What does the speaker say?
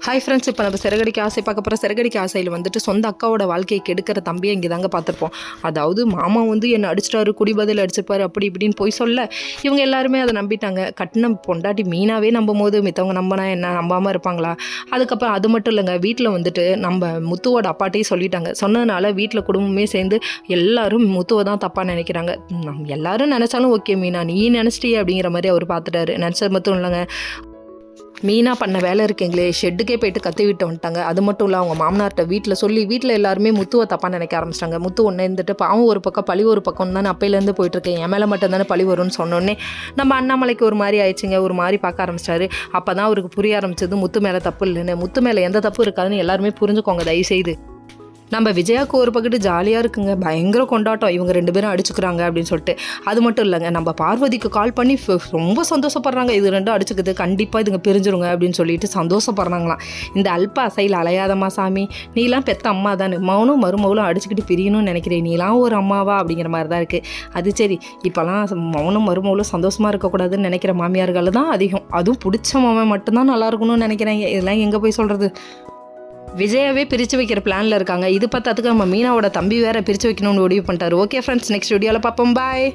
Hi friends, இப்போ நம்ம சிறகடிக்க ஆசை பார்க்க போகிற சிறகடிக்க ஆசையில் வந்துட்டு சொந்த அக்காவோட வாழ்க்கையை கெடுக்கிற தம்பியை இங்கே தாங்க பார்த்துருப்போம். அதாவது மாமா வந்து என்னை அடிச்சிட்டாரு, குடிபதில் அடிச்சிருப்பாரு, அப்படி இப்படின்னு போய் சொல்ல இவங்க எல்லாருமே அதை நம்பிட்டாங்க. கட்டின பொண்டாட்டி மீனாவே நம்பும் போது மித்தவங்க நம்பினா என்ன நம்பாமல் இருப்பாங்களா? அதுக்கப்புறம் அது மட்டும் இல்லைங்க, வீட்டில் வந்துட்டு நம்ம முத்துவோட அப்பாட்டையும் சொல்லிட்டாங்க. சொன்னதுனால வீட்டில் குடும்பமே சேர்ந்து எல்லாரும் முத்துவை தான் தப்பாக நினைக்கிறாங்க. எல்லாரும் நினச்சாலும் ஓகே மீனா, நீ நினச்சிட்டியே அப்படிங்கிற மாதிரி அவர் பார்த்துட்டாரு. நினச்சது மட்டும் இல்லைங்க, மீனா பண்ண வேலை இருக்குங்களே, ஷெட்டுக்கே போயிட்டு கற்று விட்டு வந்துட்டாங்க. அது மட்டும் இல்லை, அவங்க மாமனார்கிட்ட வீட்டில் சொல்லி வீட்டில் எல்லாருமே முத்துவை தப்பாக நினைக்க ஆரம்பிச்சிட்டாங்க. முத்து ஒன்று இருந்துட்டு பாவம் ஒரு பக்கம் பழி ஒரு பக்கம் தானே அப்பையிலேருந்து போயிட்டுருக்கேன், என் மேலே மட்டும் தானே பழி வரும்னு சொன்னோடனே நம்ம அண்ணாமலைக்கு ஒரு மாதிரி ஆயிடுச்சுங்க, ஒரு மாதிரி பார்க்க ஆரம்பிச்சிட்டாரு. அப்போ தான் அவருக்கு புரிய ஆரம்பிச்சது முத்து மேலே தப்பு இல்லைன்னு. முத்து மேலே எந்த தப்பு இருக்காதுன்னு எல்லாருமே புரிஞ்சுக்கோங்க தயவுசெய்து. நம்ம விஜயாவுக்கு ஒரு பக்கத்து ஜாலியாக இருக்குங்க, பயங்கர கொண்டாட்டம், இவங்க 2 பேரும் அடிச்சுக்கிறாங்க அப்படின்னு சொல்லிட்டு. அது மட்டும் இல்லைங்க, நம்ம பார்வதிக்கு கால் பண்ணி ரொம்ப சந்தோஷப்படுறாங்க, இது 2 அடிச்சுக்குது, கண்டிப்பாக இதுங்க பிரிஞ்சிருங்க அப்படின்னு சொல்லிட்டு சந்தோஷப்படுறாங்களாம். இந்த அல்ப அசையில் அலையாதம்மா சாமி, நீலாம் பெத்த அம்மா தானே, மௌனும் மருமகளும் அடிச்சுக்கிட்டு பிரியணும்னு நினைக்கிறேன், நீலாம் ஒரு அம்மாவா அப்படிங்கிற மாதிரி தான் இருக்குது. அது சரி, இப்போலாம் மௌனும் மருமகளும் சந்தோஷமாக இருக்கக்கூடாதுன்னு நினைக்கிற மாமியார்கள் தான் அதிகம். அதுவும் பிடிச்ச மாமன் மட்டும்தான் நல்லா இருக்கணும்னு நினைக்கிறேன். இதெல்லாம் எங்கே போய் சொல்கிறது? விஜயாவே பிரித்து வைக்கிற பிளானில் இருக்காங்க. இது பார்த்ததுக்கு நம்ம மீனாவோட தம்பி வேறு பிரித்து வைக்கணும்னு முடிவு பண்ணிட்டாரு. ஓகே ஃப்ரெண்ட்ஸ், நெக்ஸ்ட் வீடியோவில் பார்ப்போம். பாய்.